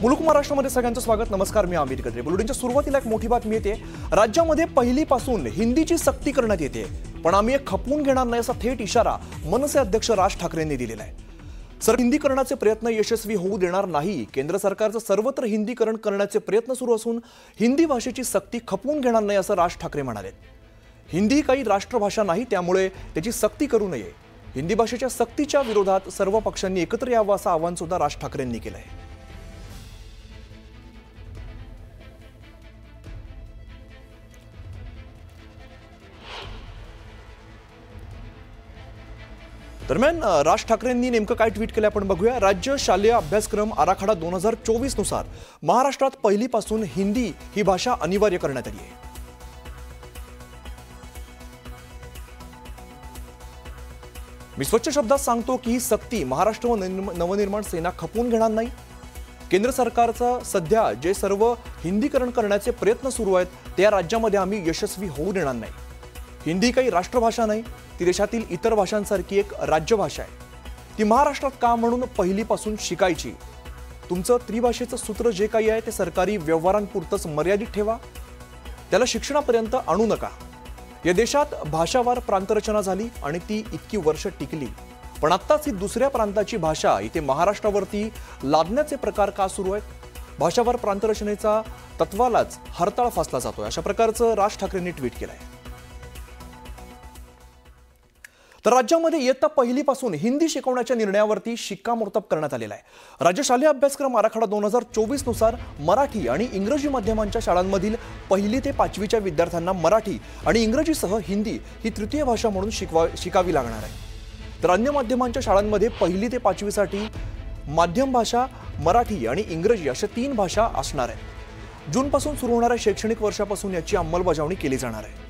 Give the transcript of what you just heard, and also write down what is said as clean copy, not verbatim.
मुलुक महाराष्ट्रामध्ये सगळ्यांचं स्वागत। नमस्कार, मी अमित कद्रे। बुलेटिनच्या सुरुवातीला एक मोठी बातमी येते। राज्यामध्ये पहिलीपासून हिंदीची सक्ती करण्यात येते, पण आम्ही एक खपवून घेणार नाही असा थेट इशारा मनसे अध्यक्ष राज ठाकरेंनी दिलेला आहे। हिंदीकरणाचे प्रयत्न यशस्वी होऊ देणार नाही। केंद्र सरकारचं सर्वत्र हिंदीकरण करण्याचे प्रयत्न सुरू असून हिंदी भाषेची सक्ती खपवून घेणार नाही असं राज ठाकरे म्हणाले। हिंदी काही राष्ट्रभाषा नाही, त्यामुळे त्याची सक्ती करू नये। हिंदी भाषेच्या सक्तीच्या विरोधात सर्व पक्षांनी एकत्र यावं असं आवाहन सुद्धा राज ठाकरेंनी केलं आहे। दरम्यान राज ठाकरेंनी नेमकं काय ट्विट केलं आपण बघूया। राज्य शालेय अभ्यासक्रम आराखडा 2024 नुसार महाराष्ट्रात पहिलीपासून हिंदी ही भाषा अनिवार्य करण्यात आली आहे। मी स्वच्छ शब्दात सांगतो की ही सक्ती महाराष्ट्र व नवनिर्माण सेना खपवून घेणार नाही। केंद्र सरकारचा सध्या जे सर्व हिंदीकरण करण्याचे प्रयत्न सुरू आहेत त्या राज्यामध्ये आम्ही यशस्वी होऊ देणार नाही। हिंदी काही राष्ट्रभाषा नाही, ती देशातील इतर भाषांसारखी एक राज्यभाषा आहे। ती महाराष्ट्रात का म्हणून पहिलीपासून शिकायची। तुमचं त्रिभाषेचं सूत्र जे काही आहे ते सरकारी व्यवहारांपुरतच मर्यादित ठेवा, त्याला शिक्षणापर्यंत आणू नका। या देशात भाषावार प्रांतरचना झाली आणि ती इतकी वर्ष टिकली, पण आत्ताच ही दुसऱ्या प्रांताची भाषा इथे महाराष्ट्रावरती लादण्याचे प्रकार का सुरू आहेत। भाषावार प्रांतरचनेचा तत्वालाच हरताळ फासला जातोय, अशा प्रकारचं राज ठाकरेंनी ट्विट केलंय। तर राज्यामध्ये इयत्ता पहिलीपासून हिंदी शिकवण्याच्या निर्णयावरती शिक्कामोर्तब करण्यात आलेला आहे। राज्य शालेय अभ्यासक्रम आराखडा 2024 नुसार मराठी आणि इंग्रजी माध्यमांच्या शाळांमधील पहिली ते पाचवीच्या विद्यार्थ्यांना मराठी आणि इंग्रजीसह हिंदी ही तृतीय भाषा म्हणून शिकावी लागणार आहे। तर अन्य माध्यमांच्या शाळांमध्ये पहिली ते पाचवीसाठी माध्यम भाषा मराठी आणि इंग्रजी अशा 3 भाषा असणार आहेत। जूनपासून सुरू होणाऱ्या शैक्षणिक वर्षापासून याची अंमलबजावणी केली जाणार आहे।